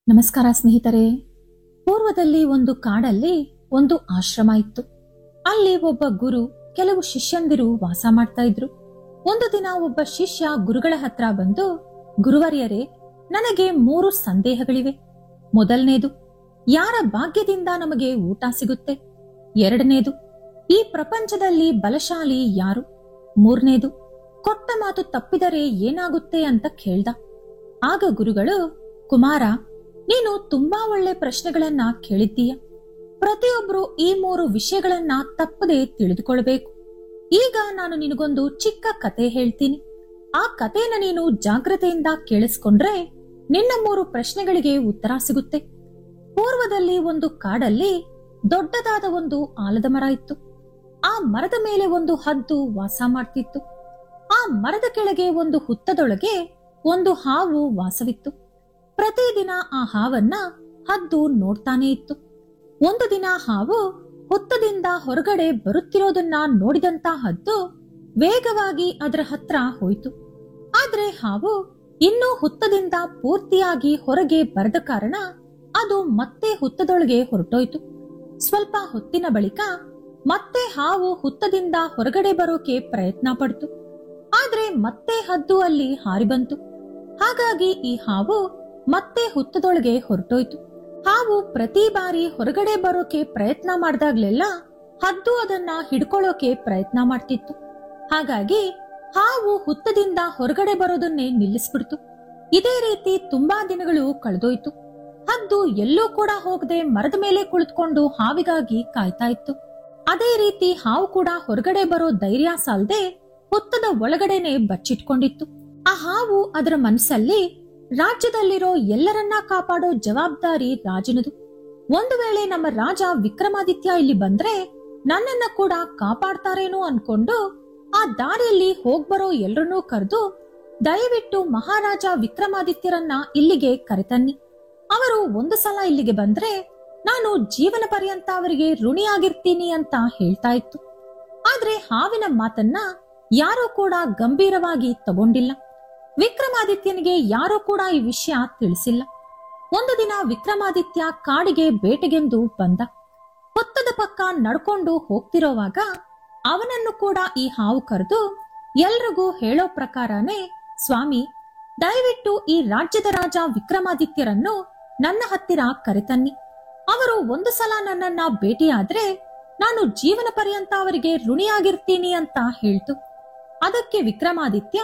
ನಮಸ್ಕಾರ ಸ್ನೇಹಿತರೆ. ಪೂರ್ವದಲ್ಲಿ ಒಂದು ಕಾಡಲ್ಲಿ ಒಂದು ಆಶ್ರಮ ಇತ್ತು. ಅಲ್ಲಿ ಒಬ್ಬ ಗುರು ಕೆಲವು ಶಿಷ್ಯಂದಿರು ವಾಸ ಮಾಡ್ತಾ ಇದ್ರು. ಒಂದು ದಿನ ಒಬ್ಬ ಶಿಷ್ಯ ಗುರುಗಳ ಹತ್ರ ಬಂದು, ಗುರುವರ್ಯರೇ, ನನಗೆ 3 ಸಂದೇಹಗಳಿವೆ. ಮೊದಲನೇದು, ಯಾರ ಭಾಗ್ಯದಿಂದ ನಮಗೆ ಊಟ ಸಿಗುತ್ತೆ? ಎರಡನೇದು, ಈ ಪ್ರಪಂಚದಲ್ಲಿ ಬಲಶಾಲಿ ಯಾರು? ಮೂರನೇದು, ಕೊಟ್ಟ ಮಾತು ತಪ್ಪಿದರೆ ಏನಾಗುತ್ತೆ ಅಂತ ಕೇಳ್ದ. ಆಗ ಗುರುಗಳು, ಕುಮಾರ, ನೀನು ತುಂಬಾ ಒಳ್ಳೆ ಪ್ರಶ್ನೆಗಳನ್ನ ಕೇಳಿದ್ದೀಯ. ಪ್ರತಿಯೊಬ್ರು ಈ 3 ವಿಷಯಗಳನ್ನ ತಪ್ಪದೆ ತಿಳಿದುಕೊಳ್ಬೇಕು. ಈಗ ನಾನು ನಿನಗೊಂದು ಚಿಕ್ಕ ಕತೆ ಹೇಳ್ತೀನಿ. ಆ ಕಥೆನ ನೀನು ಜಾಗ್ರತೆಯಿಂದ ಕೇಳಿಸ್ಕೊಂಡ್ರೆ ನಿನ್ನ 3 ಪ್ರಶ್ನೆಗಳಿಗೆ ಉತ್ತರ ಸಿಗುತ್ತೆ. ಪೂರ್ವದಲ್ಲಿ ಒಂದು ಕಾಡಲ್ಲಿ ದೊಡ್ಡದಾದ ಒಂದು ಆಲದ ಮರ ಇತ್ತು. ಆ ಮರದ ಮೇಲೆ ಒಂದು ಹದ್ದು ವಾಸ ಮಾಡ್ತಿತ್ತು. ಆ ಮರದ ಕೆಳಗೆ ಒಂದು ಹುತ್ತದೊಳಗೆ ಒಂದು ಹಾವು ವಾಸವಿತ್ತು. ಪ್ರತಿದಿನ ಆ ಹಾವನ್ನ ಹದ್ದು ನೋಡ್ತಾನೆ ಇತ್ತು. ಒಂದು ದಿನ ಹಾವು ಹುತ್ತದಿಂದ ಹೊರಗಡೆ ಬರುತ್ತಿರೋದನ್ನ ನೋಡಿದಂತ ಹದ್ದು ವೇಗವಾಗಿ ಅದರ ಹತ್ರ ಹೋಯಿತು. ಆದ್ರೆ ಹಾವು ಇನ್ನೂ ಹುತ್ತದಿಂದ ಪೂರ್ತಿಯಾಗಿ ಹೊರಗೆ ಬರದ ಕಾರಣ ಅದು ಮತ್ತೆ ಹುತ್ತದೊಳಗೆ ಹೊರಟೋಯ್ತು. ಸ್ವಲ್ಪ ಹೊತ್ತಿನ ಬಳಿಕ ಮತ್ತೆ ಹಾವು ಹುತ್ತದಿಂದ ಹೊರಗಡೆ ಬರೋಕೆ ಪ್ರಯತ್ನ ಪಡ್ತು. ಆದ್ರೆ ಮತ್ತೆ ಹದ್ದು ಅಲ್ಲಿ ಹಾರಿ ಬಂತು. ಹಾಗಾಗಿ ಈ ಹಾವು ಮತ್ತೆ ಹುತ್ತದೊಳಗೆ ಹೊರಟೋಯ್ತು. ಹಾವು ಪ್ರತಿ ಬಾರಿ ಹೊರಗಡೆ ಬರೋಕೆ ಪ್ರಯತ್ನ ಮಾಡಿದಾಗ್ಲೆಲ್ಲ ಹದ್ದು ಅದನ್ನ ಹಿಡ್ಕೊಳ್ಳೋಕೆ ಪ್ರಯತ್ನ ಮಾಡ್ತಿತ್ತು. ಹಾಗಾಗಿ ಹಾವು ಹುತ್ತದಿಂದ ಹೊರಗಡೆ ಬರೋದನ್ನೇ ನಿಲ್ಲಿಸ್ಬಿಡ್ತು. ಇದೇ ರೀತಿ ತುಂಬಾ ದಿನಗಳು ಕಳೆದೋಯ್ತು. ಹದ್ದು ಎಲ್ಲೂ ಕೂಡ ಹೋಗದೆ ಮರದ ಮೇಲೆ ಕುಳಿತುಕೊಂಡು ಹಾವಿಗಾಗಿ ಕಾಯ್ತಾ ಇತ್ತು. ಅದೇ ರೀತಿ ಹಾವು ಕೂಡ ಹೊರಗಡೆ ಬರೋ ಧೈರ್ಯ ಸಾಲದೆ ಹುತ್ತದ ಒಳಗಡೆನೆ ಬಚ್ಚಿಟ್ಕೊಂಡಿತ್ತು. ಆ ಹಾವು ಅದರ ಮನಸ್ಸಲ್ಲಿ, ರಾಜ್ಯದಲ್ಲಿರೋ ಎಲ್ಲರನ್ನ ಕಾಪಾಡೋ ಜವಾಬ್ದಾರಿ ರಾಜನದು. ಒಂದು ವೇಳೆ ನಮ್ಮ ರಾಜ ವಿಕ್ರಮಾದಿತ್ಯ ಇಲ್ಲಿ ಬಂದ್ರೆ ನನ್ನನ್ನ ಕೂಡ ಕಾಪಾಡ್ತಾರೇನೋ ಅನ್ಕೊಂಡು ಆ ದಾರಿಯಲ್ಲಿ ಹೋಗ್ಬರೋ ಎಲ್ರನ್ನೂ ಕರೆದು, ದಯವಿಟ್ಟು ಮಹಾರಾಜ ವಿಕ್ರಮಾದಿತ್ಯರನ್ನ ಇಲ್ಲಿಗೆ ಕರೆತನ್ನಿ. ಅವರು ಒಂದು ಸಲ ಇಲ್ಲಿಗೆ ಬಂದ್ರೆ ನಾನು ಜೀವನ ಪರ್ಯಂತ ಅವರಿಗೆ ಋಣಿಯಾಗಿರ್ತೀನಿ ಅಂತ ಹೇಳ್ತಾ ಇತ್ತು. ಆದ್ರೆ ಹಾವಿನ ಮಾತನ್ನ ಯಾರೂ ಕೂಡ ಗಂಭೀರವಾಗಿ ತಗೊಂಡಿಲ್ಲ. ವಿಕ್ರಮಾದಿತ್ಯನಿಗೆ ಯಾರೂ ಕೂಡ ಈ ವಿಷಯ ತಿಳಿಸಿಲ್ಲ. ಒಂದು ದಿನ ವಿಕ್ರಮಾದಿತ್ಯ ಕಾಡಿಗೆ ಬೇಟೆಗೆಂದು ಬಂದ. ಹೊತ್ತದ ಪಕ್ಕ ನಡ್ಕೊಂಡು ಹೋಗ್ತಿರೋವಾಗ ಅವನನ್ನು ಕೂಡ ಈ ಹಾವು ಕರೆದು ಎಲ್ರಿಗೂ ಹೇಳೋ ಪ್ರಕಾರನೇ, ಸ್ವಾಮಿ, ದಯವಿಟ್ಟು ಈ ರಾಜ್ಯದ ರಾಜ ವಿಕ್ರಮಾದಿತ್ಯರನ್ನು ನನ್ನ ಹತ್ತಿರ ಕರೆತನ್ನಿ. ಅವರು ಒಂದು ಸಲ ನನ್ನನ್ನ ಭೇಟಿಯಾದ್ರೆ ನಾನು ಜೀವನ ಪರ್ಯಂತ ಅವರಿಗೆ ಋಣಿಯಾಗಿರ್ತೀನಿ ಅಂತ ಹೇಳ್ತು. ಅದಕ್ಕೆ ವಿಕ್ರಮಾದಿತ್ಯ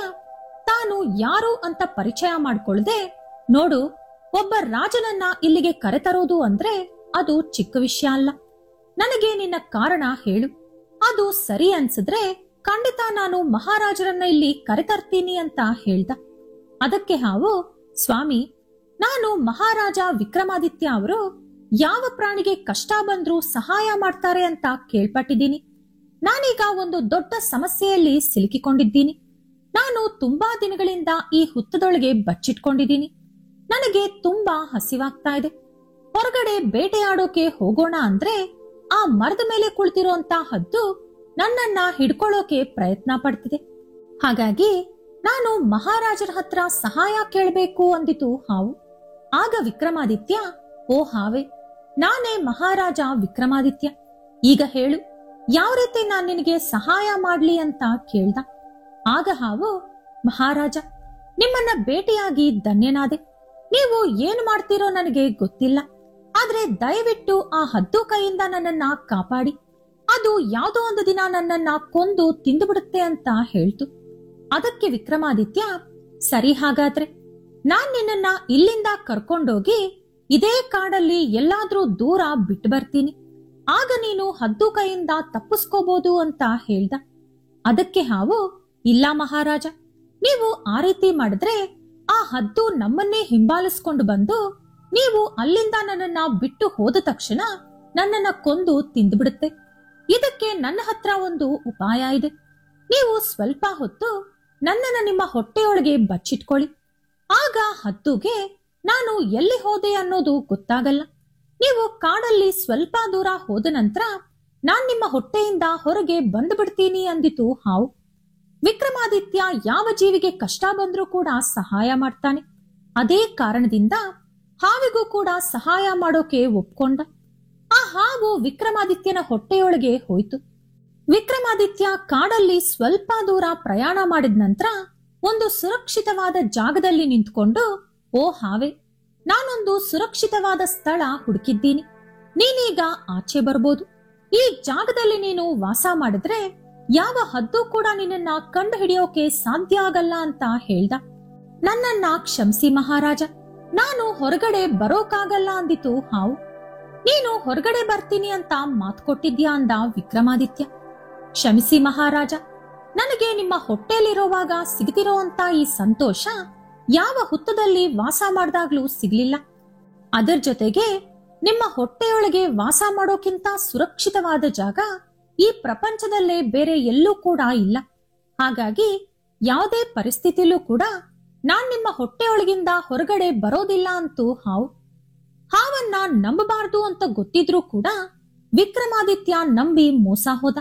ತಾನು ಯಾರು ಅಂತ ಪರಿಚಯ ಮಾಡ್ಕೊಳ್ದೆ, ನೋಡು, ಒಬ್ಬ ರಾಜನನ್ನ ಇಲ್ಲಿಗೆ ಕರೆತರೋದು ಅಂದ್ರೆ ಅದು ಚಿಕ್ಕ ವಿಷಯ ಅಲ್ಲ. ನನಗೆ ನಿನ್ನ ಕಾರಣ ಹೇಳು. ಅದು ಸರಿ ಅನ್ಸಿದ್ರೆ ಖಂಡಿತ ನಾನು ಮಹಾರಾಜರನ್ನ ಇಲ್ಲಿ ಕರೆತರ್ತೀನಿ ಅಂತ ಹೇಳ್ದ. ಅದಕ್ಕೆ ಹಾವು, ಸ್ವಾಮಿ, ನಾನು ಮಹಾರಾಜ ವಿಕ್ರಮಾದಿತ್ಯ ಅವರು ಯಾವ ಪ್ರಾಣಿಗೆ ಕಷ್ಟ ಬಂದ್ರೂ ಸಹಾಯ ಮಾಡ್ತಾರೆ ಅಂತ ಕೇಳ್ಪಟ್ಟಿದ್ದೀನಿ. ನಾನೀಗ ಒಂದು ದೊಡ್ಡ ಸಮಸ್ಯೆಯಲ್ಲಿ ಸಿಲುಕಿಕೊಂಡಿದ್ದೀನಿ. ನಾನು ತುಂಬಾ ದಿನಗಳಿಂದ ಈ ಹುತ್ತದೊಳಗೆ ಬಚ್ಚಿಟ್ಕೊಂಡಿದ್ದೀನಿ. ನನಗೆ ತುಂಬಾ ಹಸಿವಾಗ್ತಾ ಇದೆ. ಹೊರಗಡೆ ಬೇಟೆಯಾಡೋಕೆ ಹೋಗೋಣ ಅಂದ್ರೆ ಆ ಮರದ ಮೇಲೆ ಕುಳಿತಿರುವಂತ ಹದ್ದು ನನ್ನನ್ನ ಹಿಡ್ಕೊಳ್ಳೋಕೆ ಪ್ರಯತ್ನ ಪಡ್ತಿದೆ. ಹಾಗಾಗಿ ನಾನು ಮಹಾರಾಜರ ಹತ್ರ ಸಹಾಯ ಕೇಳಬೇಕು ಅಂದಿತು ಹಾವು. ಆಗ ವಿಕ್ರಮಾದಿತ್ಯ, ಓ ಹಾವೆ, ನಾನೇ ಮಹಾರಾಜ ವಿಕ್ರಮಾದಿತ್ಯ. ಈಗ ಹೇಳು, ಯಾವ ರೀತಿ ನಾನ್ ನಿನಗೆ ಸಹಾಯ ಮಾಡ್ಲಿ ಅಂತ ಕೇಳ್ದ. ಆಗ ಹಾವು, ಮಹಾರಾಜ, ನಿಮ್ಮನ್ನ ಭೇಟಿಯಾಗಿ ಧನ್ಯನಾದೆ. ನೀವು ಏನು ಮಾಡ್ತೀರೋ ನನಗೆ ಗೊತ್ತಿಲ್ಲ. ಆದ್ರೆ ದಯವಿಟ್ಟು ಆ ಹದ್ದು ಕೈಯಿಂದ ನನ್ನನ್ನ ಕಾಪಾಡಿ. ಅದು ಯಾವುದೋ ಒಂದು ದಿನ ನನ್ನನ್ನ ಕೊಂದು ತಿಂದುಬಿಡುತ್ತೆ ಅಂತ ಹೇಳ್ತು. ಅದಕ್ಕೆ ವಿಕ್ರಮಾದಿತ್ಯ, ಸರಿ, ಹಾಗಾದ್ರೆ ನಾನ್ ನಿನ್ನನ್ನ ಇಲ್ಲಿಂದ ಕರ್ಕೊಂಡೋಗಿ ಇದೇ ಕಾಡಲ್ಲಿ ಎಲ್ಲಾದ್ರೂ ದೂರ ಬಿಟ್ಟು ಬರ್ತೀನಿ. ಆಗ ನೀನು ಹದ್ದು ಕೈಯಿಂದ ತಪ್ಪಿಸ್ಕೋಬಹುದು ಅಂತ ಹೇಳ್ದ. ಅದಕ್ಕೆ ಹಾವು, ಇಲ್ಲ ಮಹಾರಾಜ, ನೀವು ಆ ರೀತಿ ಮಾಡಿದ್ರೆ ಆ ಹದ್ದು ನಮ್ಮನ್ನೇ ಹಿಂಬಾಲಿಸ್ಕೊಂಡು ಬಂದು ನೀವು ಅಲ್ಲಿಂದ ನನ್ನನ್ನ ಬಿಟ್ಟು ಹೋದ ತಕ್ಷಣ ನನ್ನನ್ನ ಕೊಂದು ತಿಂದುಬಿಡುತ್ತೆ. ಇದಕ್ಕೆ ನನ್ನ ಹತ್ರ ಒಂದು ಉಪಾಯ ಇದೆ. ನೀವು ಸ್ವಲ್ಪ ಹೊತ್ತು ನನ್ನನ್ನ ನಿಮ್ಮ ಹೊಟ್ಟೆಯೊಳಗೆ ಬಚ್ಚಿಟ್ಕೊಳ್ಳಿ. ಆಗ ಹದ್ದುಗೆ ನಾನು ಎಲ್ಲಿ ಹೋದೆ ಅನ್ನೋದು ಗೊತ್ತಾಗಲ್ಲ. ನೀವು ಕಾಡಲ್ಲಿ ಸ್ವಲ್ಪ ದೂರ ಹೋದ ನಂತರ ನಾನ್ ನಿಮ್ಮ ಹೊಟ್ಟೆಯಿಂದ ಹೊರಗೆ ಬಂದು ಬಿಡ್ತೀನಿ ಅಂದಿತು ಹಾವು. ವಿಕ್ರಮಾದಿತ್ಯ ಯಾವ ಜೀವಿಗೆ ಕಷ್ಟ ಬಂದ್ರೂ ಕೂಡ ಸಹಾಯ ಮಾಡ್ತಾನೆ. ಅದೇ ಕಾರಣದಿಂದ ಹಾವಿಗೂ ಕೂಡ ಸಹಾಯ ಮಾಡೋಕೆ ಒಪ್ಕೊಂಡ. ಆ ಹಾವು ವಿಕ್ರಮಾದಿತ್ಯನ ಹೊಟ್ಟೆಯೊಳಗೆ ಹೋಯಿತು. ವಿಕ್ರಮಾದಿತ್ಯ ಕಾಡಲ್ಲಿ ಸ್ವಲ್ಪ ದೂರ ಪ್ರಯಾಣ ಮಾಡಿದ ನಂತರ ಒಂದು ಸುರಕ್ಷಿತವಾದ ಜಾಗದಲ್ಲಿ ನಿಂತ್ಕೊಂಡು, ಓ ಹಾವೆ, ನಾನೊಂದು ಸುರಕ್ಷಿತವಾದ ಸ್ಥಳ ಹುಡುಕಿದ್ದೀನಿ. ನೀನೀಗ ಆಚೆ ಬರ್ಬೋದು. ಈ ಜಾಗದಲ್ಲಿ ನೀನು ವಾಸ ಮಾಡಿದ್ರೆ ಯಾವ ಹದ್ದು ಕೂಡ ನಿನ್ನನ್ನ ಕಂಡು ಹಿಡಿಯೋಕೆ ಸಾಧ್ಯ ಆಗಲ್ಲ ಅಂತ ಹೇಳ್ದ. ನನ್ನನ್ನ ಕ್ಷಮಿಸಿ ಮಹಾರಾಜ, ನಾನು ಹೊರಗಡೆ ಬರೋಕಾಗಲ್ಲ ಅಂದಿತು ಹಾವು. ನೀನು ಹೊರಗಡೆ ಬರ್ತೀನಿ ಅಂತ ಮಾತು ಕೊಟ್ಟಿದ್ಯಾ ಅಂದ ವಿಕ್ರಮಾದಿತ್ಯ. ಕ್ಷಮಿಸಿ ಮಹಾರಾಜ, ನನಗೆ ನಿಮ್ಮ ಹೊಟ್ಟೆಯಲ್ಲಿರುವಾಗ ಸಿಗದಿರೋಂತ ಈ ಸಂತೋಷ ಯಾವ ಹುತ್ತದಲ್ಲಿ ವಾಸ ಮಾಡಿದಾಗ್ಲೂ ಸಿಗ್ಲಿಲ್ಲ. ಅದರ ಜೊತೆಗೆ ನಿಮ್ಮ ಹೊಟ್ಟೆಯೊಳಗೆ ವಾಸ ಮಾಡೋಕ್ಕಿಂತ ಸುರಕ್ಷಿತವಾದ ಜಾಗ ಈ ಪ್ರಪಂಚದಲ್ಲೇ ಬೇರೆ ಎಲ್ಲೂ ಕೂಡ ಇಲ್ಲ. ಹಾಗಾಗಿ ಯಾವುದೇ ಪರಿಸ್ಥಿತಿಯಲ್ಲೂ ಕೂಡ ನಾನ್ ನಿಮ್ಮ ಹೊಟ್ಟೆಯೊಳಗಿಂದ ಹೊರಗಡೆ ಬರೋದಿಲ್ಲ ಅಂತೂ ಹಾವು. ಹಾವನ್ನ ನಂಬಬಾರ್ದು ಅಂತ ಗೊತ್ತಿದ್ರೂ ಕೂಡ ವಿಕ್ರಮಾದಿತ್ಯ ನಂಬಿ ಮೋಸ ಹೋದ.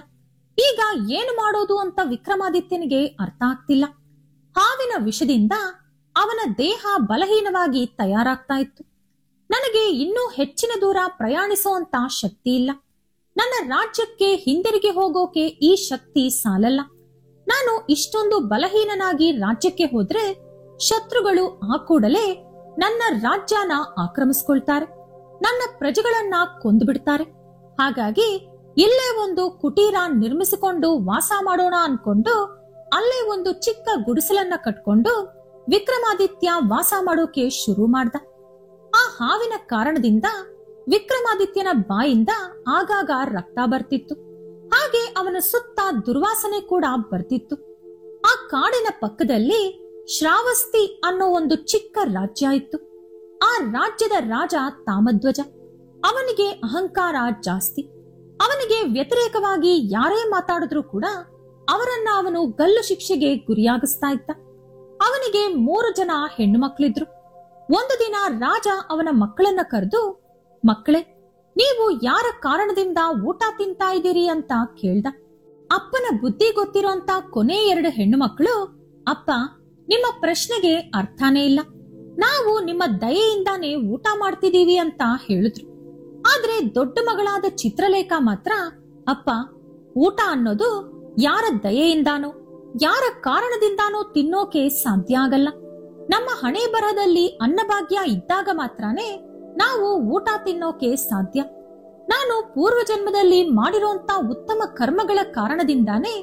ಈಗ ಏನು ಮಾಡೋದು ಅಂತ ವಿಕ್ರಮಾದಿತ್ಯನಿಗೆ ಅರ್ಥ ಆಗ್ತಿಲ್ಲ. ಹಾವಿನ ವಿಷದಿಂದ ಅವನ ದೇಹ ಬಲಹೀನವಾಗಿ ತಯಾರಾಗ್ತಾ ಇತ್ತು. ನನಗೆ ಇನ್ನೂ ಹೆಚ್ಚಿನ ದೂರ ಪ್ರಯಾಣಿಸುವಂತ ಶಕ್ತಿ ಇಲ್ಲ. ನನ್ನ ರಾಜ್ಯಕ್ಕೆ ಹಿಂದಿರುಗಿ ಹೋಗೋಕೆ ಈ ಶಕ್ತಿ ಸಾಲಲ್ಲ. ನಾನು ಇಷ್ಟೊಂದು ಬಲಹೀನನಾಗಿ ರಾಜ್ಯಕ್ಕೆ ಹೋದ್ರೆ ಶತ್ರುಗಳು ಆ ಕೂಡಲೇ ನನ್ನ ರಾಜ್ಯನ ಆಕ್ರಮಿಸ್ಕೊಳ್ತಾರೆ, ನನ್ನ ಪ್ರಜೆಗಳನ್ನ ಕೊಂದುಬಿಡ್ತಾರೆ. ಹಾಗಾಗಿ ಇಲ್ಲೇ ಒಂದು ಕುಟೀರ ನಿರ್ಮಿಸಿಕೊಂಡು ವಾಸ ಮಾಡೋಣ ಅನ್ಕೊಂಡು ಅಲ್ಲೇ ಒಂದು ಚಿಕ್ಕ ಗುಡಿಸಲನ್ನ ಕಟ್ಕೊಂಡು ವಿಕ್ರಮಾದಿತ್ಯ ವಾಸ ಮಾಡೋಕೆ ಶುರು ಮಾಡ್ದ. ಆ ಹಾವಿನ ಕಾರಣದಿಂದ ವಿಕ್ರಮಾದಿತ್ಯನ ಬಾಯಿಂದ ಆಗಾಗ ರಕ್ತ ಬರ್ತಿತ್ತು. ಹಾಗೆ ಅವನ ಸುತ್ತ ದುರ್ವಾಸನೆ ಕೂಡ ಬರ್ತಿತ್ತು. ಆ ಕಾಡಿನ ಪಕ್ಕದಲ್ಲಿ ಶ್ರಾವಸ್ತಿ ಅನ್ನೋ ಒಂದು ಚಿಕ್ಕ ರಾಜ್ಯ ಇತ್ತು. ಆ ರಾಜ್ಯದ ರಾಜ ತಾಮಧ್ವಜ. ಅವನಿಗೆ ಅಹಂಕಾರ ಜಾಸ್ತಿ. ಅವನಿಗೆ ವ್ಯತಿರೇಕವಾಗಿ ಯಾರೇ ಮಾತಾಡಿದ್ರೂ ಕೂಡ ಅವರನ್ನ ಅವನು ಗಲ್ಲು ಶಿಕ್ಷೆಗೆ ಗುರಿಯಾಗಿಸ್ತಾ ಇದ್ದ. ಅವನಿಗೆ 3 ಜನ ಹೆಣ್ಣು ಮಕ್ಕಳಿದ್ರು. ಒಂದು ದಿನ ರಾಜ ಅವನ ಮಕ್ಕಳನ್ನ ಕರೆದು, ಮಕ್ಕಳೇ, ನೀವು ಯಾರ ಕಾರಣದಿಂದ ಊಟ ತಿಂತಾ ಇದ್ದೀರಿ ಅಂತ ಕೇಳ್ದ. ಅಪ್ಪನ ಬುದ್ಧಿ ಗೊತ್ತಿರೋಂತ ಕೊನೆ 2 ಹೆಣ್ಣು ಮಕ್ಕಳು, ಅಪ್ಪ, ನಿಮ್ಮ ಪ್ರಶ್ನೆಗೆ ಅರ್ಥನೇ ಇಲ್ಲ, ನಾವು ನಿಮ್ಮ ದಯೆಯಿಂದಾನೇ ಊಟ ಮಾಡ್ತಿದೀವಿ ಅಂತ ಹೇಳಿದ್ರು. ಆದ್ರೆ ದೊಡ್ಡ ಮಗಳಾದ ಚಿತ್ರಲೇಖಾ ಮಾತ್ರ, ಅಪ್ಪ, ಊಟ ಅನ್ನೋದು ಯಾರ ದಯೆಯಿಂದಾನೋ ಯಾರ ಕಾರಣದಿಂದಾನೋ ತಿನ್ನೋಕೆ ಸಾಧ್ಯ ಆಗಲ್ಲ. ನಮ್ಮ ಹಣೆ ಬರಹದಲ್ಲಿ ಅನ್ನಭಾಗ್ಯ ಇದ್ದಾಗ ಮಾತ್ರನೇ ನಾವು ಊಟ ತಿನ್ನೋಕೆ ಸಾಧ್ಯ. ನಾನು ಪೂರ್ವ ಜನ್ಮದಲ್ಲಿ ಮಾಡಿರೋಂತ ಉತ್ತಮ ಕರ್ಮಗಳ ಕಾರಣದಿಂದಾನೇ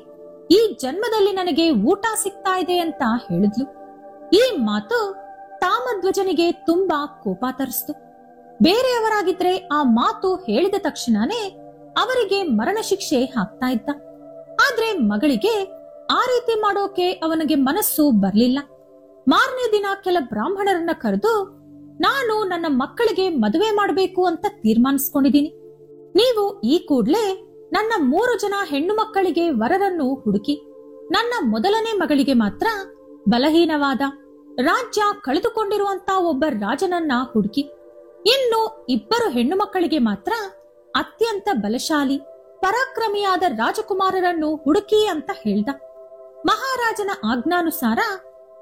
ಈ ಜನ್ಮದಲ್ಲಿ ನನಗೆ ಊಟ ಸಿಗ್ತಾ ಇದೆ ಅಂತ ಹೇಳಿದ್ಲು. ಈ ಮಾತು ತಾಮಧ್ವಜನಿಗೆ ತುಂಬಾ ಕೋಪ ತರಿಸ್ತು. ಬೇರೆಯವರಾಗಿದ್ರೆ ಆ ಮಾತು ಹೇಳಿದ ತಕ್ಷಣನೇ ಅವರಿಗೆ ಮರಣ ಶಿಕ್ಷೆ ಹಾಕ್ತಾ ಇದ್ದ. ಆದ್ರೆ ಮಗಳಿಗೆ ಆ ರೀತಿ ಮಾಡೋಕೆ ಅವನಿಗೆ ಮನಸ್ಸು ಬರ್ಲಿಲ್ಲ. ಮಾರನೇ ದಿನ ಕೆಲ ಬ್ರಾಹ್ಮಣರನ್ನ ಕರೆದು, ನಾನು ನನ್ನ ಮಕ್ಕಳಿಗೆ ಮದುವೆ ಮಾಡಬೇಕು ಅಂತ ತೀರ್ಮಾನಿಸ್ಕೊಂಡಿದ್ದೀನಿ. ನೀವು ಈ ಕೂಡ್ಲೆ ನನ್ನ 3 ಜನ ಹೆಣ್ಣು ಮಕ್ಕಳಿಗೆ ವರರನ್ನು ಹುಡುಕಿ, ನನ್ನ ಮೊದಲನೇ ಮಗಳಿಗೆ ಮಾತ್ರ ಬಲಹೀನವಾದ ರಾಜ್ಯ ಕಳೆದುಕೊಂಡಿರುವಂತ ಒಬ್ಬ ರಾಜನನ್ನ ಹುಡುಕಿ, ಇನ್ನು 2 ಹೆಣ್ಣು ಮಕ್ಕಳಿಗೆ ಮಾತ್ರ ಅತ್ಯಂತ ಬಲಶಾಲಿ ಪರಾಕ್ರಮಿಯಾದ ರಾಜಕುಮಾರರನ್ನು ಹುಡುಕಿ ಅಂತ ಹೇಳ್ದ. ಮಹಾರಾಜನ ಆಜ್ಞಾನುಸಾರ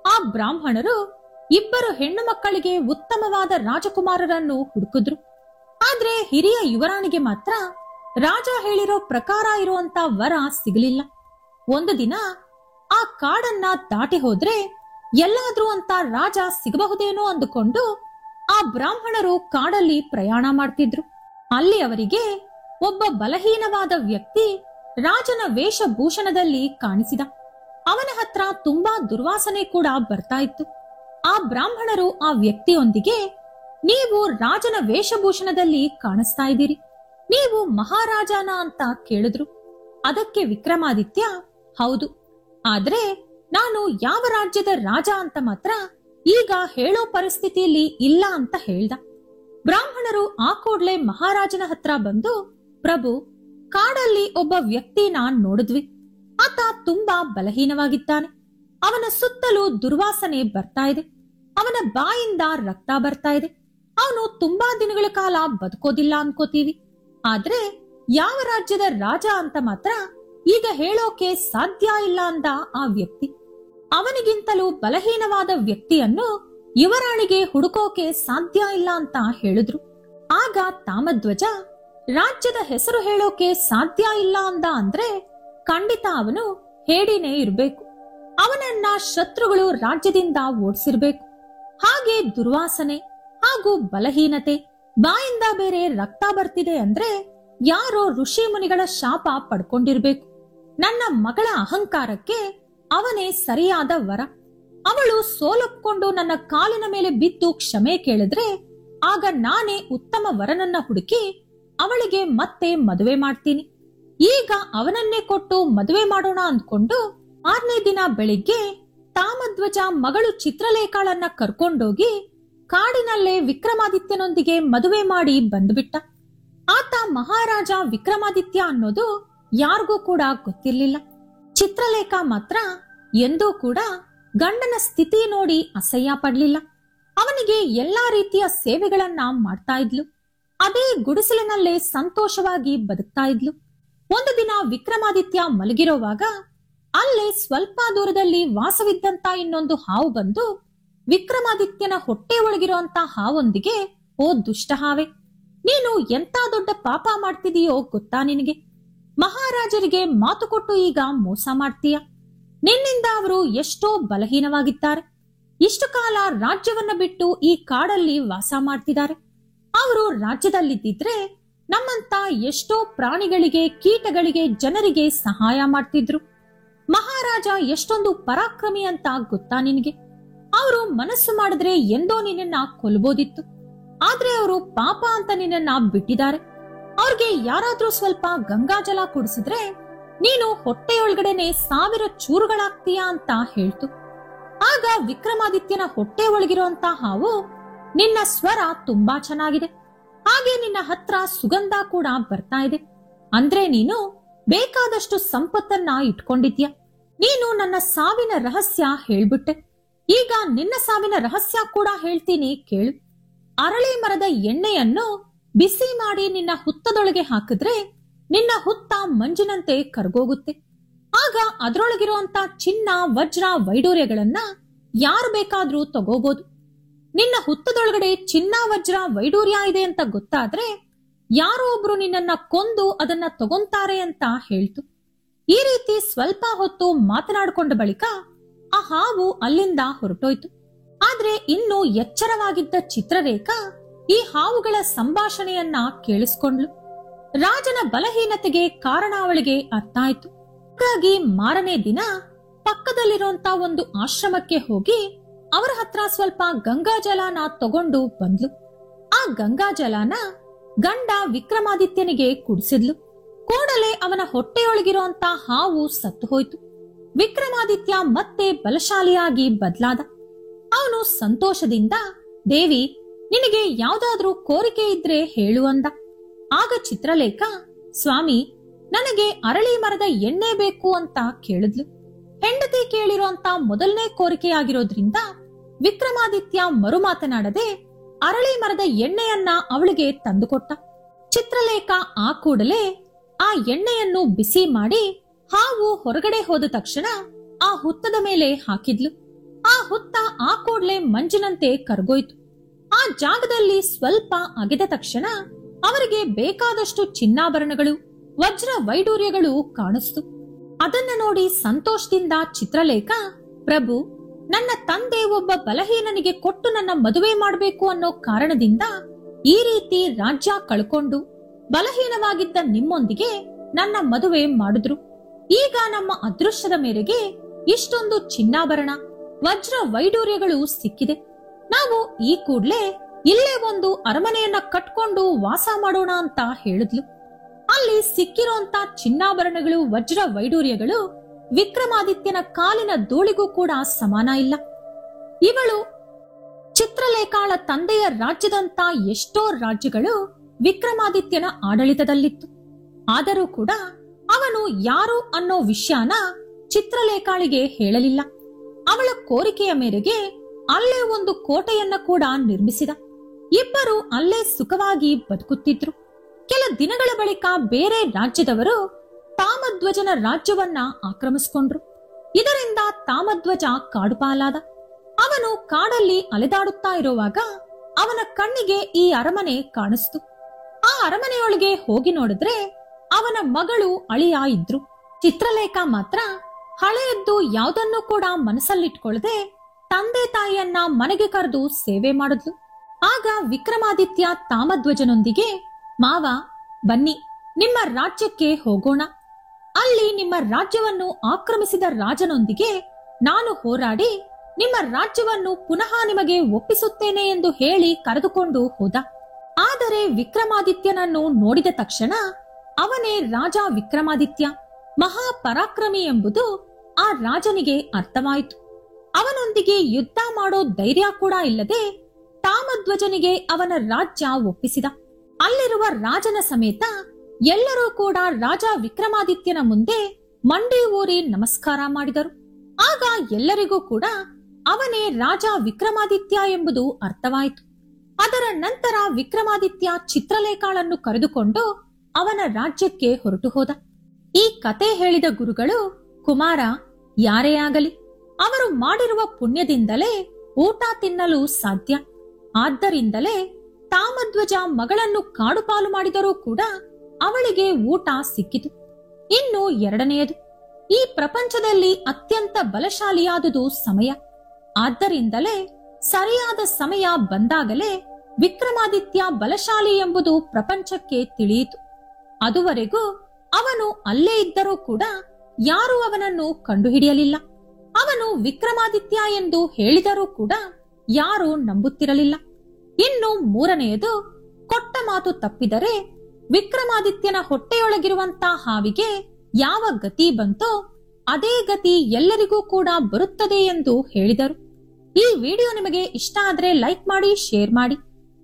ಆ ಬ್ರಾಹ್ಮಣರು 2 ಹೆಣ್ಣು ಮಕ್ಕಳಿಗೆ ಉತ್ತಮವಾದ ರಾಜಕುಮಾರರನ್ನು ಹುಡುಕಿದ್ರು. ಆದ್ರೆ ಹಿರಿಯ ಯುವರಾಣಿಗೆ ಮಾತ್ರ ರಾಜ ಹೇಳಿರೋ ಪ್ರಕಾರ ಇರುವಂತ ವರ ಸಿಗಲಿಲ್ಲ. ಒಂದು ದಿನ ಆ ಕಾಡನ್ನ ದಾಟಿ ಹೋದ್ರೆ ಎಲ್ಲಾದ್ರೂ ಅಂತ ರಾಜ ಸಿಗಬಹುದೇನೋ ಅಂದುಕೊಂಡು ಆ ಬ್ರಾಹ್ಮಣರು ಕಾಡಲ್ಲಿ ಪ್ರಯಾಣ ಮಾಡ್ತಿದ್ರು. ಅಲ್ಲಿ ಅವರಿಗೆ ಒಬ್ಬ ಬಲಹೀನವಾದ ವ್ಯಕ್ತಿ ರಾಜನ ವೇಷಭೂಷಣದಲ್ಲಿ ಕಾಣಿಸಿದ. ಅವನ ಹತ್ರ ತುಂಬಾ ದುರ್ವಾಸನೆ ಕೂಡ ಬರ್ತಾ ಇತ್ತು. ಆ ಬ್ರಾಹ್ಮಣರು ಆ ವ್ಯಕ್ತಿಯೊಂದಿಗೆ, ನೀವು ರಾಜನ ವೇಷಭೂಷಣದಲ್ಲಿ ಕಾಣಿಸ್ತಾ ಇದ್ದೀರಿ, ನೀವು ಮಹಾರಾಜನ ಅಂತ ಕೇಳಿದ್ರು. ಅದಕ್ಕೆ ವಿಕ್ರಮಾದಿತ್ಯ, ಹೌದು, ಆದ್ರೆ ನಾನು ಯಾವ ರಾಜ್ಯದ ರಾಜ ಅಂತ ಮಾತ್ರ ಈಗ ಹೇಳೋ ಪರಿಸ್ಥಿತಿಯಲ್ಲಿ ಇಲ್ಲ ಅಂತ ಹೇಳ್ದ. ಬ್ರಾಹ್ಮಣರು ಆ ಕೂಡ್ಲೆ ಮಹಾರಾಜನ ಹತ್ರ ಬಂದು, ಪ್ರಭು, ಕಾಡಲ್ಲಿ ಒಬ್ಬ ವ್ಯಕ್ತಿನ ನೋಡಿದ್ವಿ. ಆತ ತುಂಬಾ ಬಲಹೀನವಾಗಿದ್ದಾನೆ. ಅವನ ಸುತ್ತಲೂ ದುರ್ವಾಸನೆ ಬರ್ತಾ ಇದೆ. ಅವನ ಬಾಯಿಂದ ರಕ್ತ ಬರ್ತಾ ಇದೆ. ಅವನು ತುಂಬಾ ದಿನಗಳ ಕಾಲ ಬದುಕೋದಿಲ್ಲ ಅನ್ಕೋತೀವಿ. ಆದ್ರೆ ಯಾವ ರಾಜ್ಯದ ರಾಜ ಅಂತ ಮಾತ್ರ ಈಗ ಹೇಳೋಕೆ ಸಾಧ್ಯ ಇಲ್ಲ ಅಂದ ಆ ವ್ಯಕ್ತಿ. ಅವನಿಗಿಂತಲೂ ಬಲಹೀನವಾದ ವ್ಯಕ್ತಿಯನ್ನು ಯುವರಾಣಿಗೆ ಹುಡುಕೋಕೆ ಸಾಧ್ಯ ಇಲ್ಲ ಅಂತ ಹೇಳಿದ್ರು. ಆಗ ತಾಮಧ್ವಜ, ರಾಜ್ಯದ ಹೆಸರು ಹೇಳೋಕೆ ಸಾಧ್ಯ ಇಲ್ಲ ಅಂದ ಅಂದ್ರೆ ಖಂಡಿತ ಅವನು ಹೇಡಿನೇ ಇರ್ಬೇಕು. ಅವನನ್ನ ಶತ್ರುಗಳು ರಾಜ್ಯದಿಂದ ಓಡಿಸಿರ್ಬೇಕು. ಹಾಗೆ ದುರ್ವಾಸನೆ ಹಾಗೂ ಬಲಹೀನತೆ, ಬಾಯಿಂದ ಬೇರೆ ರಕ್ತ ಬರ್ತಿದೆ ಅಂದ್ರೆ ಯಾರೋ ಋಷಿ ಮುನಿಗಳ ಶಾಪ ಪಡ್ಕೊಂಡಿರ್ಬೇಕು. ನನ್ನ ಮಗಳ ಅಹಂಕಾರಕ್ಕೆ ಅವನೇ ಸರಿಯಾದ ವರ. ಅವಳು ಸೋಲೊಪ್ಕೊಂಡು ನನ್ನ ಕಾಲಿನ ಮೇಲೆ ಬಿದ್ದು ಕ್ಷಮೆ ಕೇಳಿದ್ರೆ ಆಗ ನಾನೇ ಉತ್ತಮ ವರನನ್ನ ಹುಡುಕಿ ಅವಳಿಗೆ ಮತ್ತೆ ಮದುವೆ ಮಾಡ್ತೀನಿ. ಈಗ ಅವನನ್ನೇ ಕೊಟ್ಟು ಮದುವೆ ಮಾಡೋಣ ಅಂದ್ಕೊಂಡು 6ನೇ ದಿನ ಬೆಳಿಗ್ಗೆ ತಾಮಧ್ವಜ ಮಗಳು ಚಿತ್ರಲೇಖಾಳನ್ನ ಕರ್ಕೊಂಡೋಗಿ ಕಾಡಿನಲ್ಲೇ ವಿಕ್ರಮಾದಿತ್ಯನೊಂದಿಗೆ ಮದುವೆ ಮಾಡಿ ಬಂದ್ಬಿಟ್ಟ. ಆತ ಮಹಾರಾಜ ವಿಕ್ರಮಾದಿತ್ಯ ಅನ್ನೋದು ಯಾರಿಗೂ ಕೂಡ ಗೊತ್ತಿರ್ಲಿಲ್ಲ. ಚಿತ್ರಲೇಖಾ ಮಾತ್ರ ಎಂದೂ ಕೂಡ ಗಂಡನ ಸ್ಥಿತಿ ನೋಡಿ ಅಸಹ್ಯ ಪಡ್ಲಿಲ್ಲ. ಅವನಿಗೆ ಎಲ್ಲಾ ರೀತಿಯ ಸೇವೆಗಳನ್ನ ಮಾಡ್ತಾ ಇದ್ಲು. ಅದೇ ಗುಡಿಸಲಿನಲ್ಲೇ ಸಂತೋಷವಾಗಿ ಬದುಕ್ತಾ ಇದ್ಲು. ಒಂದು ದಿನ ವಿಕ್ರಮಾದಿತ್ಯ ಮಲಗಿರೋವಾಗ ಅಲ್ಲೇ ಸ್ವಲ್ಪ ದೂರದಲ್ಲಿ ವಾಸವಿದ್ದಂತ ಇನ್ನೊಂದು ಹಾವು ಬಂದು ವಿಕ್ರಮಾದಿತ್ಯನ ಹೊಟ್ಟೆ ಒಳಗಿರುವಂತ ಹಾವೊಂದಿಗೆ, ಓ ದುಷ್ಟ ಹಾವೆ, ನೀನು ಎಂತ ದೊಡ್ಡ ಪಾಪ ಮಾಡ್ತಿದೀಯೋ ಗೊತ್ತಾ ನಿನಗೆ? ಮಹಾರಾಜರಿಗೆ ಮಾತು ಕೊಟ್ಟು ಈಗ ಮೋಸ ಮಾಡ್ತೀಯ. ನಿನ್ನಿಂದ ಅವರು ಎಷ್ಟೋ ಬಲಹೀನವಾಗಿದ್ದಾರೆ. ಇಷ್ಟು ಕಾಲ ರಾಜ್ಯವನ್ನ ಬಿಟ್ಟು ಈ ಕಾಡಲ್ಲಿ ವಾಸ ಮಾಡ್ತಿದ್ದಾರೆ. ಅವರು ರಾಜ್ಯದಲ್ಲಿದ್ದಿದ್ರೆ ನಮ್ಮಂತ ಎಷ್ಟೋ ಪ್ರಾಣಿಗಳಿಗೆ, ಕೀಟಗಳಿಗೆ, ಜನರಿಗೆ ಸಹಾಯ ಮಾಡ್ತಿದ್ರು. ಮಹಾರಾಜ ಎಷ್ಟೊಂದು ಪರಾಕ್ರಮಿ ಅಂತ ಗೊತ್ತಾ ನಿನಗೆ? ಅವರು ಮನಸ್ಸು ಮಾಡಿದ್ರೆ ಎಂದೋ ನಿನ್ನನ್ನ ಕೊಲ್ಬೋದಿತ್ತು. ಆದ್ರೆ ಅವರು ಪಾಪ ಅಂತ ನಿನ್ನನ್ನ ಬಿಟ್ಟಿದ್ದಾರೆ. ಅವ್ರಿಗೆ ಯಾರಾದ್ರೂ ಸ್ವಲ್ಪ ಗಂಗಾಜಲ ಕುಡಿಸಿದ್ರೆ ನೀನು ಹೊಟ್ಟೆಯೊಳಗಡೆನೆ 1000 ಚೂರುಗಳಾಗ್ತೀಯಾ ಅಂತ ಹೇಳ್ತು. ಆಗ ವಿಕ್ರಮಾದಿತ್ಯನ ಹೊಟ್ಟೆ ಒಳಗಿರುವಂತ ಹಾವು, ನಿನ್ನ ಸ್ವರ ತುಂಬಾ ಚೆನ್ನಾಗಿದೆ, ಹಾಗೆ ನಿನ್ನ ಹತ್ರ ಸುಗಂಧ ಕೂಡ ಬರ್ತಾ ಇದೆ. ಅಂದ್ರೆ ನೀನು ಬೇಕಾದಷ್ಟು ಸಂಪತ್ತನ್ನ ಇಟ್ಕೊಂಡಿದ್ಯ. ನೀನು ನನ್ನ ಸಾವಿನ ರಹಸ್ಯ ಹೇಳ್ಬಿಟ್ಟೆ. ಈಗ ನಿನ್ನ ಸಾವಿನ ರಹಸ್ಯ ಕೂಡ ಹೇಳ್ತೀನಿ ಕೇಳು. ಅರಳಿ ಮರದ ಎಣ್ಣೆಯನ್ನು ಬಿಸಿ ಮಾಡಿ ನಿನ್ನ ಹುತ್ತದೊಳಗೆ ಹಾಕಿದ್ರೆ ನಿನ್ನ ಹುತ್ತ ಮಂಜಿನಂತೆ ಕರಗೋಗುತ್ತೆ. ಆಗ ಅದರೊಳಗಿರುವಂತ ಚಿನ್ನ, ವಜ್ರ, ವೈಡೂರ್ಯಗಳನ್ನ ಯಾರು ಬೇಕಾದ್ರೂ ತಗೋಬಹುದು. ನಿನ್ನ ಹುತ್ತದೊಳಗಡೆ ಚಿನ್ನ, ವಜ್ರ, ವೈಡೂರ್ಯ ಇದೆ ಅಂತ ಗೊತ್ತಾದ್ರೆ ಯಾರೋ ಒಬ್ರು ನಿನ್ನನ್ನ ಕೊಂದು ಅದನ್ನ ತಗೊಂತಾರೆ ಅಂತ ಹೇಳ್ತು. ಈ ರೀತಿ ಸ್ವಲ್ಪ ಹೊತ್ತು ಮಾತನಾಡಿಕೊಂಡ ಬಳಿಕ ಆ ಹಾವು ಅಲ್ಲಿಂದ ಹೊರಟೋಯ್ತು. ಆದ್ರೆ ಇನ್ನು ಎಚ್ಚರವಾಗಿದ್ದ ಚಿತ್ರರೇಖಾ ಈ ಹಾವುಗಳ ಸಂಭಾಷಣೆಯನ್ನ ಕೇಳಿಸ್ಕೊಂಡ್ಲು. ರಾಜನ ಬಲಹೀನತೆಗೆ ಕಾರಣ ಅವಳಿಗೆ ಅರ್ಥ ಆಯ್ತು. ಹಾಗಾಗಿ ಮಾರನೇ ದಿನ ಪಕ್ಕದಲ್ಲಿರುವಂತ ಒಂದು ಆಶ್ರಮಕ್ಕೆ ಹೋಗಿ ಅವರ ಹತ್ರ ಸ್ವಲ್ಪ ಗಂಗಾಜಲನ ತಗೊಂಡು ಬಂದ್ಲು. ಆ ಗಂಗಾಜಲನ ಗಂಡ ವಿಕ್ರಮಾದಿತ್ಯನಿಗೆ ಕುಡಿಸಿದ್ಲು. ಕೂಡಲೇ ಅವನ ಹೊಟ್ಟೆಯೊಳಗಿರುವಂತ ಹಾವು ಸತ್ತು ಹೋಯ್ತು. ವಿಕ್ರಮಾದಿತ್ಯ ಮತ್ತೆ ಬಲಶಾಲಿಯಾಗಿ ಬದಲಾದ. ಅವನು ಸಂತೋಷದಿಂದ, ದೇವಿ, ನಿನಗೆ ಯಾವ್ದಾದ್ರೂ ಕೋರಿಕೆ ಇದ್ರೆ ಹೇಳು ಅಂದ. ಆಗ ಚಿತ್ರಲೇಖಾ, ಸ್ವಾಮಿ, ನನಗೆ ಅರಳಿ ಮರದ ಎಣ್ಣೆ ಬೇಕು ಅಂತ ಕೇಳಿದ್ಲು. ಹೆಂಡತಿ ಕೇಳಿರುವಂತ ಮೊದಲನೇ ಕೋರಿಕೆಯಾಗಿರೋದ್ರಿಂದ ವಿಕ್ರಮಾದಿತ್ಯ ಮರು ಮಾತನಾಡದೆ ಅರಳಿ ಮರದ ಎಣ್ಣೆಯನ್ನ ಅವಳಿಗೆ ತಂದುಕೊಟ್ಟ. ಚಿತ್ರಲೇಖಾ ಆ ಕೂಡಲೇ ಆ ಎಣ್ಣೆಯನ್ನು ಬಿಸಿ ಮಾಡಿ ಹಾವು ಹೊರಗಡೆ ಹೋದ ತಕ್ಷಣ ಆ ಹುತ್ತದ ಮೇಲೆ ಹಾಕಿದ್ಲು. ಆ ಹುತ್ತ ಆ ಕೂಡಲೇ ಮಂಜಿನಂತೆ ಕರಗೋಯ್ತು. ಆ ಜಾಗದಲ್ಲಿ ಸ್ವಲ್ಪ ಅಗೆದ ತಕ್ಷಣ ಅವರಿಗೆ ಬೇಕಾದಷ್ಟು ಚಿನ್ನಾಭರಣಗಳು, ವಜ್ರ, ವೈಡೂರ್ಯಗಳು ಕಾಣಿಸ್ತು. ಅದನ್ನ ನೋಡಿ ಸಂತೋಷದಿಂದ ಚಿತ್ರಲೇಖಾ, ಪ್ರಭು, ನನ್ನ ತಂದೆ ಒಬ್ಬ ಬಲಹೀನನಿಗೆ ಕೊಟ್ಟು ನನ್ನ ಮದುವೆ ಮಾಡಬೇಕು ಅನ್ನೋ ಕಾರಣದಿಂದ ಈ ರೀತಿ ರಾಜ್ಯ ಕಳ್ಕೊಂಡು ಬಲಹೀನವಾಗಿದ್ದ ನಿಮ್ಮೊಂದಿಗೆ ನನ್ನ ಮದುವೆ ಮಾಡಿದ್ರು. ಈಗ ನಮ್ಮ ಅದೃಷ್ಟದ ಮೇರೆಗೆ ಇಷ್ಟೊಂದು ಚಿನ್ನಾಭರಣ, ವಜ್ರ, ವೈಡೂರ್ಯಗಳು ಸಿಕ್ಕಿದೆ. ನಾವು ಈ ಕೂಡ್ಲೆ ಇಲ್ಲೇ ಒಂದು ಅರಮನೆಯನ್ನ ಕಟ್ಕೊಂಡು ವಾಸ ಮಾಡೋಣ ಅಂತ ಹೇಳಿದ್ಲು. ಅಲ್ಲಿ ಸಿಕ್ಕಿರುವಂತ ಚಿನ್ನಾಭರಣಗಳು, ವಜ್ರ, ವೈಡೂರ್ಯಗಳು ವಿಕ್ರಮಾದಿತ್ಯನ ಕಾಲಿನ ಧೂಳಿಗೂ ಕೂಡ ಸಮಾನ ಇಲ್ಲ. ಇವಳು ಚಿತ್ರಲೇಖಾಳ ತಂದೆಯ ರಾಜ್ಯದಂತ ಎಷ್ಟೋ ರಾಜ್ಯಗಳು ವಿಕ್ರಮಾದಿತ್ಯನ ಆಡಳಿತದಲ್ಲಿತ್ತು. ಆದರೂ ಕೂಡ ಅವನು ಯಾರು ಅನ್ನೋ ವಿಷಯನ ಚಿತ್ರಲೇಖಾಳಿಗೆ ಹೇಳಲಿಲ್ಲ. ಅವಳ ಕೋರಿಕೆಯ ಮೇರೆಗೆ ಅಲ್ಲೇ ಒಂದು ಕೋಟೆಯನ್ನ ಕೂಡ ನಿರ್ಮಿಸಿದ. ಇಬ್ಬರು ಅಲ್ಲೇ ಸುಖವಾಗಿ ಬದುಕುತ್ತಿದ್ರು. ಕೆಲ ದಿನಗಳ ಬಳಿಕ ಬೇರೆ ರಾಜ್ಯದವರು ತಾಮಧ್ವಜನ ರಾಜ್ಯವನ್ನ ಆಕ್ರಮಿಸಿಕೊಂಡ್ರು. ಇದರಿಂದ ತಾಮಧ್ವಜ ಕಾಡುಪಾಲಾದ. ಅವನು ಕಾಡಲ್ಲಿ ಅಲೆದಾಡುತ್ತಾ ಇರುವಾಗ ಅವನ ಕಣ್ಣಿಗೆ ಈ ಅರಮನೆ ಕಾಣಿಸ್ತು. ಆ ಅರಮನೆಯೊಳಗೆ ಹೋಗಿ ನೋಡಿದ್ರೆ ಅವನ ಮಗಳು ಅಳಿಯ ಇದ್ರು. ಚಿತ್ರಲೇಖ ಮಾತ್ರ ಹಳೆಯದ್ದು ಯಾವುದನ್ನು ಕೂಡ ಮನಸ್ಸಲ್ಲಿಟ್ಕೊಳ್ಳದೆ ತಂದೆ ತಾಯಿಯನ್ನ ಮನೆಗೆ ಕರೆದು ಸೇವೆ ಮಾಡಿದ್ಲು. ಆಗ ವಿಕ್ರಮಾದಿತ್ಯ ತಾಮಧ್ವಜನೊಂದಿಗೆ, ಮಾವ ಬನ್ನಿ, ನಿಮ್ಮ ರಾಜ್ಯಕ್ಕೆ ಹೋಗೋಣ. ಅಲ್ಲಿ ನಿಮ್ಮ ರಾಜ್ಯವನ್ನು ಆಕ್ರಮಿಸಿದ ರಾಜನೊಂದಿಗೆ ನಾನು ಹೋರಾಡಿ ನಿಮ್ಮ ರಾಜ್ಯವನ್ನು ಪುನಃ ನಿಮಗೆ ಒಪ್ಪಿಸುತ್ತೇನೆ ಎಂದು ಹೇಳಿ ಕರೆದುಕೊಂಡು ಹೋದ. ಆದರೆ ವಿಕ್ರಮಾದಿತ್ಯನನ್ನು ನೋಡಿದ ತಕ್ಷಣ ಅವನೇ ರಾಜ ವಿಕ್ರಮಾದಿತ್ಯ, ಮಹಾಪರಾಕ್ರಮಿ ಎಂಬುದು ಆ ರಾಜನಿಗೆ ಅರ್ಥವಾಯಿತು. ಅವನೊಂದಿಗೆ ಯುದ್ಧ ಮಾಡೋ ಧೈರ್ಯ ಕೂಡ ಇಲ್ಲದೆ ತಾಮಧ್ವಜನಿಗೆ ಅವನ ರಾಜ್ಯ ಒಪ್ಪಿಸಿದ. ಅಲ್ಲಿರುವ ರಾಜನ ಸಮೇತ ಎಲ್ಲರೂ ಕೂಡ ರಾಜ ವಿಕ್ರಮಾದಿತ್ಯನ ಮುಂದೆ ಮಂಡಿ ಊರಿ ನಮಸ್ಕಾರ ಮಾಡಿದರು. ಆಗ ಎಲ್ಲರಿಗೂ ಕೂಡ ಅವನೇ ರಾಜ ವಿಕ್ರಮಾದಿತ್ಯ ಎಂಬುದು ಅರ್ಥವಾಯಿತು. ಅದರ ನಂತರ ವಿಕ್ರಮಾದಿತ್ಯ ಚಿತ್ರಲೇಖಾಳನ್ನು ಕರೆದುಕೊಂಡು ಅವನ ರಾಜ್ಯಕ್ಕೆ ಹೊರಟು ಹೋದ. ಈ ಕತೆ ಹೇಳಿದ ಗುರುಗಳು, ಕುಮಾರ, ಯಾರೇ ಆಗಲಿ ಅವರು ಮಾಡಿರುವ ಪುಣ್ಯದಿಂದಲೇ ಊಟ ತಿನ್ನಲು ಸಾಧ್ಯ. ಆದ್ದರಿಂದಲೇ ತಾಮಧ್ವಜ ಮಗಳನ್ನು ಕಾಡುಪಾಲು ಮಾಡಿದರೂ ಕೂಡ ಅವಳಿಗೆ ಊಟ ಸಿಕ್ಕಿತು. ಇನ್ನು ಎರಡನೆಯದು, ಈ ಪ್ರಪಂಚದಲ್ಲಿ ಅತ್ಯಂತ ಬಲಶಾಲಿಯಾದುದು ಸಮಯ. ಆದ್ದರಿಂದಲೇ ಸರಿಯಾದ ಸಮಯ ಬಂದಾಗಲೇ ವಿಕ್ರಮಾದಿತ್ಯ ಬಲಶಾಲಿ ಎಂಬುದು ಪ್ರಪಂಚಕ್ಕೆ ತಿಳಿಯಿತು. ಅದುವರೆಗೂ ಅವನು ಅಲ್ಲೇ ಇದ್ದರೂ ಕೂಡ ಯಾರೂ ಅವನನ್ನು ಕಂಡುಹಿಡಿಯಲಿಲ್ಲ. ಅವನು ವಿಕ್ರಮಾದಿತ್ಯ ಎಂದು ಹೇಳಿದರೂ ಕೂಡ ಯಾರೂ ನಂಬುತ್ತಿರಲಿಲ್ಲ. ಇನ್ನು ಮೂರನೆಯದು, ಕೊಟ್ಟ ಮಾತು ತಪ್ಪಿದರೆ ವಿಕ್ರಮಾದಿತ್ಯನ ಹೊಟ್ಟೆಯೊಳಗಿರುವಂತಹ ಹಾವಿಗೆ ಯಾವ ಗತಿ ಬಂತೋ ಅದೇ ಗತಿ ಎಲ್ಲರಿಗೂ ಕೂಡ ಬರುತ್ತದೆ ಎಂದು ಹೇಳಿದರು. ಈ ವಿಡಿಯೋ ನಿಮಗೆ ಇಷ್ಟ ಆದ್ರೆ ಲೈಕ್ ಮಾಡಿ, ಶೇರ್ ಮಾಡಿ.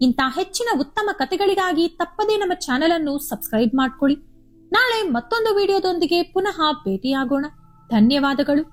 ಇಂಥ ಹೆಚ್ಚಿನ ಉತ್ತಮ ಕಥೆಗಳಿಗಾಗಿ ತಪ್ಪದೇ ನಮ್ಮ ಚಾನೆಲ್ ಅನ್ನು ಸಬ್ಸ್ಕ್ರೈಬ್ ಮಾಡ್ಕೊಳ್ಳಿ. ನಾಳೆ ಮತ್ತೊಂದು ವಿಡಿಯೋದೊಂದಿಗೆ ಪುನಃ ಭೇಟಿಯಾಗೋಣ. ಧನ್ಯವಾದಗಳು.